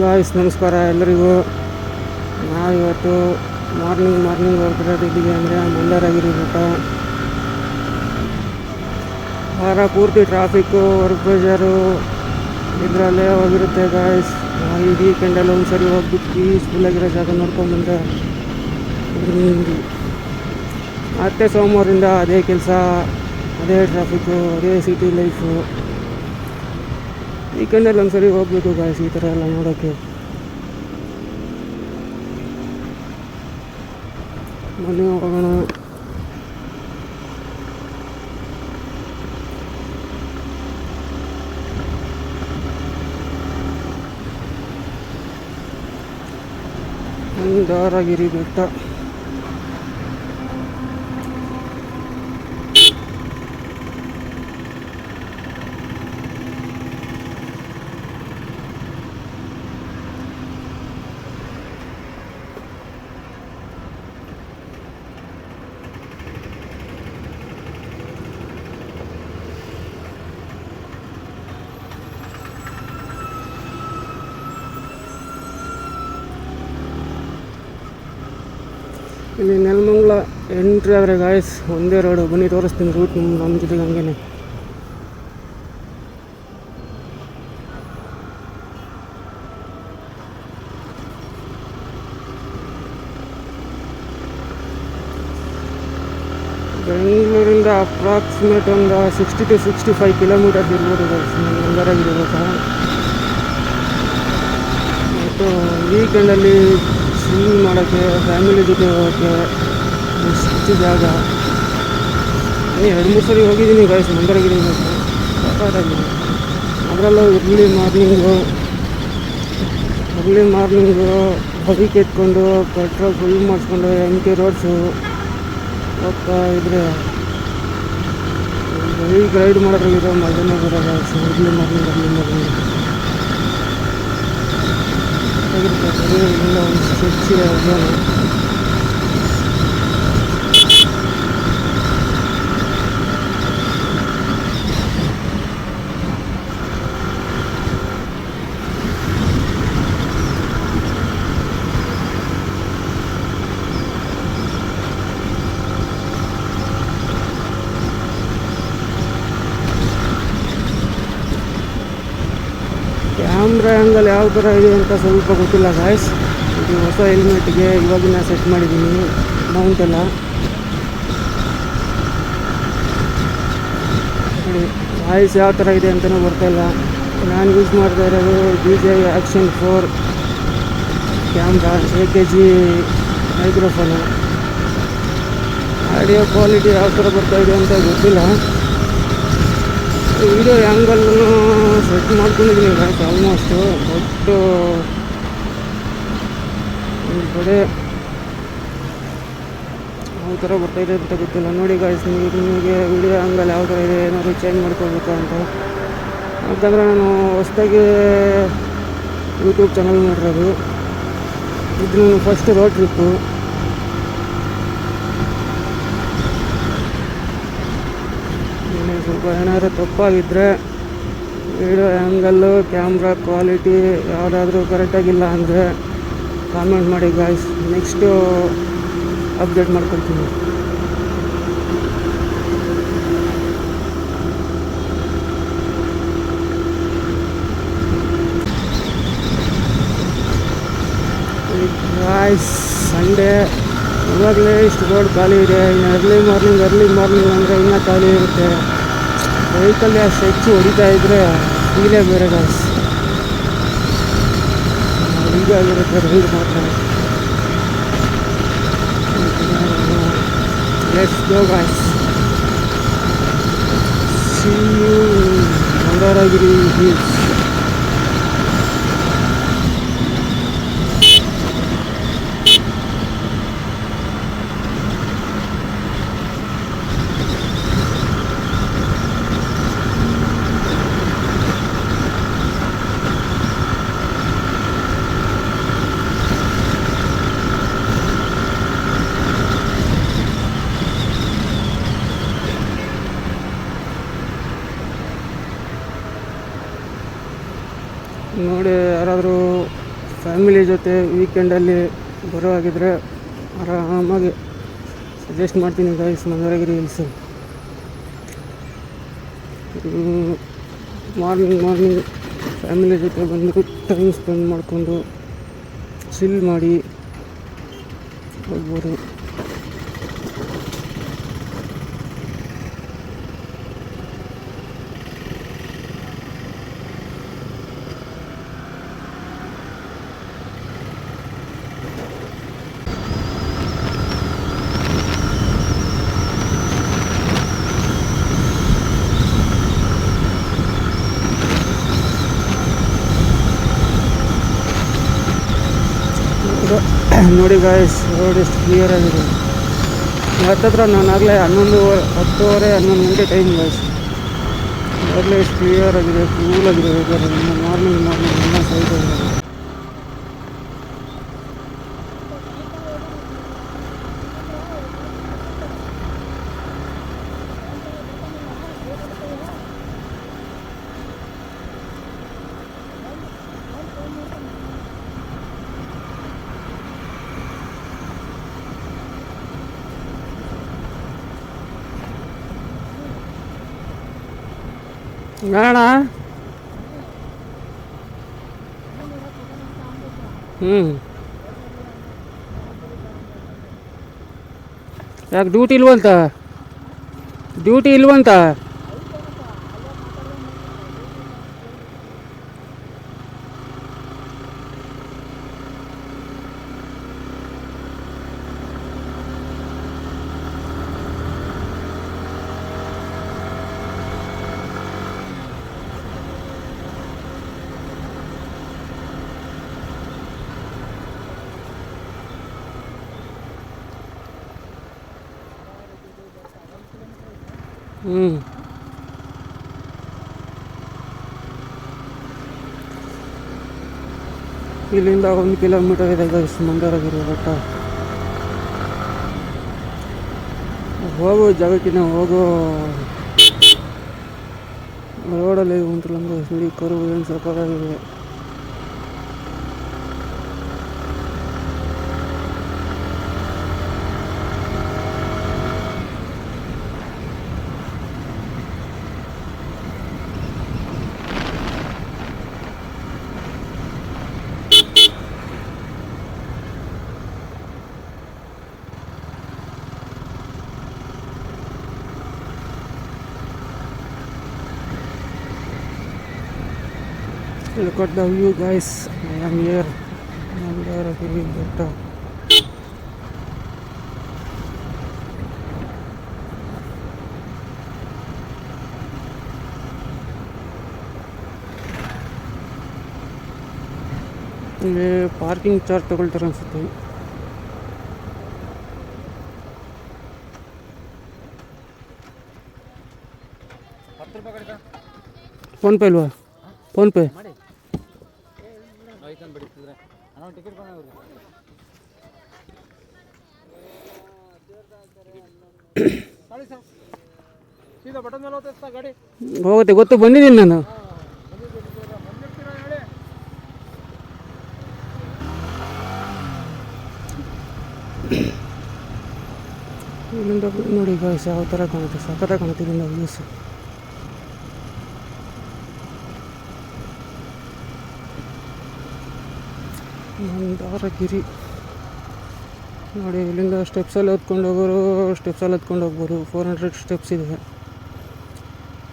Guys ನಮಸ್ಕಾರ ಎಲ್ಲರಿಗೂ. ನಾವಿವತ್ತು ಮಾರ್ನಿಂಗ್ ಹೊರಟಿದ್ದೀವಿ ಅಂದರೆ ಮಂದಾರಗಿರಿ ಬೆಟ್ಟ. ವಾರ ಪೂರ್ತಿ ಟ್ರಾಫಿಕ್ಕು, ವರ್ಕ್ ಪ್ರೆಷರು ಇದರಲ್ಲೇ ಹೋಗಿರುತ್ತೆ ಗಾಯ್ಸ್. ಈ ವೀಕೆಂಡಲ್ಲಿ ಒಂದು ಸರಿ ಹೋಗ್ಬಿಟ್ಟು ಪೀಸ್ಫುಲ್ಲಾಗಿರೋ ಜಾಗ ನೋಡ್ಕೊಂಡ್ಬಂದ್ರೆ ಮತ್ತೆ ಸೋಮವಾರದಿಂದ ಅದೇ ಕೆಲಸ, ಅದೇ ಟ್ರಾಫಿಕ್ಕು, ಅದೇ ಸಿಟಿ ಲೈಫು. ವೀಕೆಂಡಲ್ಲಿ ಒಂದು ಸರಿ ಹೋಗ್ಬೇಕು ಗಾಯ್ಸ್ ಈ ಥರ ಎಲ್ಲ ನೋಡೋಕ್ಕೆ. ಬನ್ನಿ ಹೋಗೋಣ. ಮಂದಾರಗಿರಿ ಬೆಟ್ಟ. ಇಲ್ಲಿ ನೆಲಮಂಗಲ ಎಂಟ್ರಿ ಆದರೆ ಗಾಯ್ಸ್ ಒಂದೇ ರೋಡು. ಬನ್ನಿ ತೋರಿಸ್ತೀನಿ ರೂಟ್ ನಮ್ಮ ಜೊತೆಗೆ ಹಂಗೇನೆ. ಬೆಂಗಳೂರಿಂದ ಅಪ್ರಾಕ್ಸಿಮೇಟ್ ಒಂದು 60 to 65 ಕಿಲೋಮೀಟರ್ಸ್ ಇರ್ಬೋದು ಗಾಯ್ಸ್ ಮಂದಾರಗಿರಿ. ಮತ್ತು ವೀಕೆಂಡಲ್ಲಿ ಸ್ವಿಮ್ಮಿಂಗ್ ಮಾಡೋಕ್ಕೆ, ಫ್ಯಾಮಿಲಿ ಜೊತೆ ಹೋಗೋಕ್ಕೆ ಇಷ್ಟು ಜಾಗ. 2-3 ಸರಿ ಹೋಗಿದ್ದೀನಿ ಗಾಯ್ಸ್ ಮಂದಾರಗಿರಿ ಬೆಟ್ಟ. ಸಾಕಾಗಿದೆ. ಅದರಲ್ಲೂ ಎರ್ಲಿ ಮಾರ್ನಿಂಗು ಬೈಕ್ ಎತ್ಕೊಂಡು ಪೆಟ್ರೋಲ್ ಫುಲ್ ಮಾಡಿಸ್ಕೊಂಡು MK ರೋಡ್ಸು ಹೋಗ್ತಾ ಇದ್ರೆ ಬೈಕ್ ರೈಡ್ ಮಾಡೋದ್ರಲ್ಲಿರೋ ಮಜಾನೇ ಬರೋಲ್ಲ. ಎರ್ಲಿ ಮಾರ್ನಿಂಗ್ ಇಲ್ಲ ಒಂದು ಸ್ಟ್ರೆಚ್ ಇದೆ ಅದೇನು. ಕ್ಯಾಮ್ರಾ ಆ್ಯಂಗಲ್ ಯಾವ ಥರ ಇದೆ ಅಂತ ಸ್ವಲ್ಪ ಗೊತ್ತಿಲ್ಲ ಗಾಯ್ಸ್. ಇದು ಹೊಸ ಹೆಲ್ಮೆಟ್ಗೆ ಇವಾಗಿನ ಸೆಟ್ ಮಾಡಿದ್ದೀನಿ ಮೌಂಟೆಲ್ಲ. ನೋಡಿ ವಾಯ್ಸ್ ಯಾವ ಥರ ಇದೆ ಅಂತಲೂ ಬರ್ತಾಯಿಲ್ಲ. ನಾನು ಯೂಸ್ ಮಾಡ್ತಾ ಇರೋದು DJI Action 4 camera, AKG microphone. Audio quality ಯಾವ ಥರ ಬರ್ತಾಯಿದೆ ಅಂತ ಗೊತ್ತಿಲ್ಲ. ವಿಡಿಯೋ ಆ್ಯಂಗಲ್ನು ಸೆಟ್ ಮಾಡ್ಕೊಂಡಿದ್ದೀನಿ ಗಾಯ್ಸ್ ಆಲ್ಮೋಸ್ಟು. ಬಟ್ ಒಂದು ಕಡೆ ಯಾವ ಥರ ಬರ್ತಾಯಿದೆ ಅಂತ ಗೊತ್ತಿಲ್ಲ. ನೋಡಿ ಗಾಯ್ಸ್, ನಿಮಗೆ ವಿಡಿಯೋ ಆ್ಯಂಗಲ್ ಯಾವ ಥರ ಇದೆ ಏನಾದರೂ ಚೇಂಜ್ ಮಾಡ್ಕೋಬೇಕಾ ಅಂತ. ಯಾಕಂದರೆ ನಾನು ಹೊಸದಾಗಿ ಯೂಟ್ಯೂಬ್ ಚಾನಲ್ ಮಾಡಿರೋದು. ಇದು ನಾನು ಫಸ್ಟ್ ರೋಡ್ ಟ್ರಿಪ್ಪು. ಸ್ವಲ್ಪ ಏನಾದರೂ ತಪ್ಪಾಗಿದ್ದರೆ ವಿಡಿಯೋ ಆ್ಯಂಗಲ್ಲು, ಕ್ಯಾಮ್ರಾ ಕ್ವಾಲಿಟಿ ಯಾವುದಾದ್ರೂ ಕರೆಕ್ಟಾಗಿಲ್ಲ ಅಂದರೆ ಕಾಮೆಂಟ್ ಮಾಡಿ ಗಾಯ್ಸ್. ನೆಕ್ಸ್ಟು ಅಪ್ಡೇಟ್ ಮಾಡ್ಕೊಳ್ತೀನಿ. ಗಾಯ್ಸ್ ಸಂಡೇ ಇವಾಗಲೇ ಇಷ್ಟು ರೋಡ್ ಖಾಲಿ ಇದೆ. ಇನ್ನು ಅರ್ಲಿ ಮಾರ್ನಿಂಗ್ ಅಂದರೆ ಇನ್ನೂ ಖಾಲಿ ಇರುತ್ತೆ. ವೆಹಿಕಲ್ಲಿ ಆ ಸ್ಟ್ರೆಚ್ ಹೊಡಿತಾ ಇದ್ದರೆ ಫೀಲೇ ಬೇರೆ ಗಾಯ್ಸ್. ಹೀಗಾಗಿರುತ್ತೆ ರೈಡ್ ಮಾತ್ರ. Let's go guys. See you Mandaragiri hills. Family ಜೊತೆ ವೀಕೆಂಡಲ್ಲಿ ಬರೋ ಹಾಗಿದ್ರೆ ಆರಾಮಾಗಿ ಸಜೆಸ್ಟ್ ಮಾಡ್ತೀನಿ guys Mandaragiri hills. Morning family ಜೊತೆ ಬಂದು ಟೈಮ್ ಸ್ಪೆಂಡ್ ಮಾಡಿಕೊಂಡು ಚಿಲ್ ಮಾಡಿ ಹೋಗ್ಬೋದು. ನೋಡಿ ಗಾಯ್ಸ್, ರೋಡ್ ಎಷ್ಟು ಕ್ಲಿಯರ್ ಆಗಿದೆ. ಹತ್ತತ್ರ ನಾನು ಆಗಲೇ 10:30 11 ಗಂಟೆ ಟೈಮ್ ಗಾಯ್ಸ್. ಆಗಲೇ ಎಷ್ಟು ಕ್ಲಿಯರ್ ಆಗಿದೆ, ಕೂಲ್ ಆಗಿದೆ ವೆದರ್. ಮಾರ್ನಿಂಗ್ ಎಲ್ಲ ಸೈಡ್ ಆಗಿದೆ. ಬೇಡ ಯಾಕೆ ಡ್ಯೂಟಿ ಇಲ್ವಂತ? ಇಲ್ಲಿಂದ 1 ಕಿಲೋಮೀಟರ್ ಇದೆ ಗೈಸ್ ಮಂದಾರಗಿರಿ ಬೆಟ್ಟ. ಹೋಗೋ ಜಾಗಕ್ಕಿಂತ ಹೋಗೋ ರೋಡಲ್ಲಿ ಉಂಟಲ್ಲ ನೋಡಿ, ಕರು ಏನು ಸಾಕಾಗಿದೆ. Look at the view guys, I am here Mandaragiri ಬೆಟ್ಟ. ಇಲ್ಲಿ ಪಾರ್ಕಿಂಗ್ ಚಾರ್ಜ್ ತಗೊಳ್ತಾರೆ ಅನ್ಸುತ್ತೆ. ಫೋನ್ಪೇ ಇಲ್ವಾ? ಫೋನ್ಪೇ ಹೋಗುತ್ತೆ, ಗೊತ್ತು, ಬಂದಿದ್ದೀನಿ ನಾನು. ಇಲ್ಲಿಂದ ನೋಡಿ ಗಾಯ್ಸ್ ಯಾವ ಥರ ಕಾಣುತ್ತೆ, ಸಖತ್ತಾಗಿ ಕಾಣುತ್ತೆ ಇಲ್ಲಿಂದ ವ್ಯೂಸ್. ಮಂದಾರಗಿರಿ ನೋಡಿ, ಇಲ್ಲಿಂದ ಸ್ಟೆಪ್ಸಲ್ಲಿ ಹತ್ಕೊಂಡು ಹೋಗ್ಬೋದು. 400 ಸ್ಟೆಪ್ಸ್ ಇದೆ.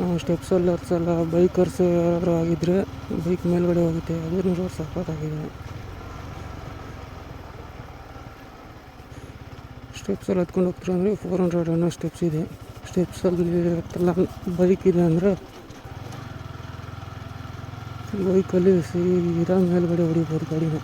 ನಾವು ಸ್ಟೆಪ್ಸಲ್ಲಿ ಹತ್ಸಲ್ಲ, ಬೈಕರ್ಸ್ ಯಾರಾದರೂ ಆಗಿದ್ದರೆ ಬೈಕ್ ಮೇಲ್ಗಡೆ ಹೋಗುತ್ತೆ. ಅದು ರೋಡ್ ಸಖತ್ತಾಗಿದೆ. ಸ್ಟೆಪ್ಸಲ್ಲಿ ಹತ್ಕೊಂಡು ಹೋಗ್ತಾರೆ ಅಂದರೆ 400 ಅನ್ನೋ ಸ್ಟೆಪ್ಸ್ ಇದೆ. ಸ್ಟೆಪ್ಸಲ್ಲಿ ಹತ್ತಲ್ಲ, ಬೈಕ್ ಇದೆ ಅಂದರೆ ಬೈಕಲ್ಲಿ ಸೀದಾ ಮೇಲ್ಗಡೆ ಹೊಡಿಬೋದು ಗಾಡಿನ.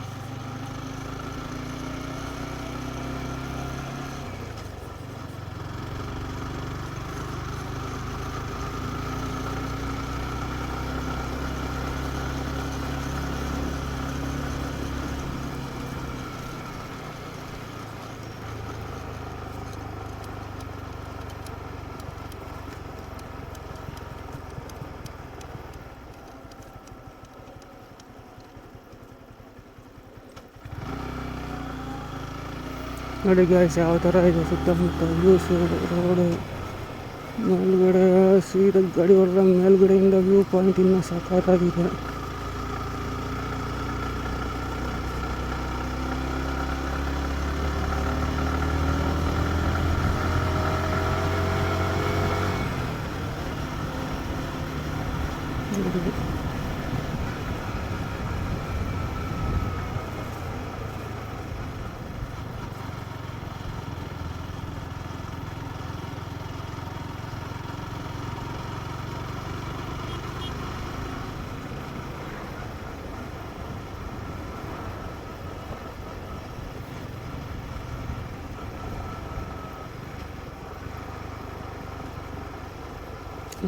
ನೋಡಿ ಗಾಯ್ಸ್ ಯಾವ ಥರ ಇದೆ ಸುತ್ತಮುತ್ತ ವ್ಯೂಸು ರೋಡು ಮೇಲ್ಗಡೆ ಸೀದಾ ಗಾಡಿ ಹೊಡೆದ ಮೇಲ್ಗಡೆಯಿಂದ ವ್ಯೂ ಪಾಯಿಂಟ್ ಇನ್ನೂ ಸಖತ್ತಾಗಿದೆ.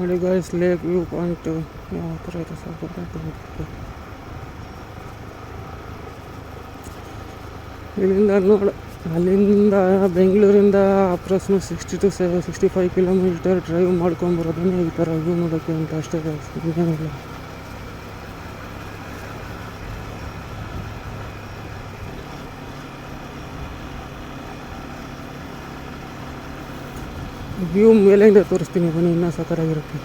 ನೋಡಿ ಗಾಯ್ಸ್ ಲೇಕ್ ವ್ಯೂ ಪಾಯಿಂಟ್ ಯಾವ ಥರ ಇದೆ ಸಖತ್ತಾಗಿದೆ. ಇಲ್ಲಿಂದ ನೋಡಿ ಅಲ್ಲಿಂದ ಬೆಂಗಳೂರಿಂದ ಅಪ್ರಾಕ್ಸಿಮೇಟ್ 60 to 65 ಕಿಲೋಮೀಟರ್ ಡ್ರೈವ್ ಮಾಡ್ಕೊಂಬರೋದನ್ನೇ ಈ ಥರ ವ್ಯೂ ನೋಡೋಕ್ಕೆ ಅಂತ ಅಷ್ಟೇ ಏನಿಲ್ಲ. ವ್ಯೂ ಮೇಲಿಂದ ತೋರಿಸ್ತೀನಿ ಬನ್ನಿ, ಇನ್ನೂ ಸಖತ್ತಾಗಿರುತ್ತೆ.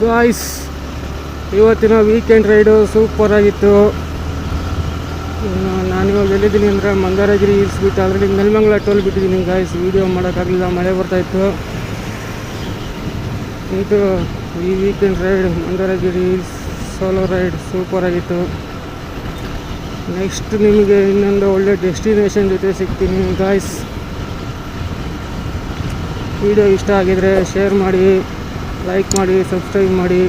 ಗಾಯ್ಸ್ ಇವತ್ತಿನ ವೀಕೆಂಡ್ ರೈಡು ಸೂಪರ್ ಆಗಿತ್ತು. ನಾನಿವಾಗ ಎಲ್ಲಿದ್ದೀನಿ ಅಂದರೆ ಮಂದಾರಗಿರಿ ಹಿಲ್ಸ್ ಬಿಟ್ಟು ಆಲ್ರೆಡಿ ನೆಲಮಂಗಲ ಟೋಲ್ ಬಿಟ್ಟಿದ್ದೀನಿ ಗಾಯ್ಸ್. ವೀಡಿಯೋ ಮಾಡೋಕ್ಕಾಗಲಿಲ್ಲ, ಮಳೆ ಬರ್ತಾಯಿತ್ತು. ಇದು ಈ weekend ride Mandaragiri hills solo ride super ಆಗಿತ್ತು. ನೆಕ್ಸ್ಟ್ ನಿಮಗೆ ಇನ್ನೊಂದು ಒಳ್ಳೆ ಡೆಸ್ಟಿನೇಷನ್ ಜೊತೆ ಸಿಗ್ತೀನಿ ಗಾಯ್ಸ್. ವಿಡಿಯೋ ಇಷ್ಟ ಆಗಿದರೆ ಶೇರ್ ಮಾಡಿ, ಲೈಕ್ ಮಾಡಿ, ಸಬ್ಸ್ಕ್ರೈಬ್ ಮಾಡಿ.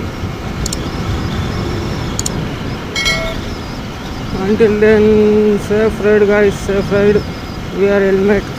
Until then, safe ride guys, safe ride. Wear helmet.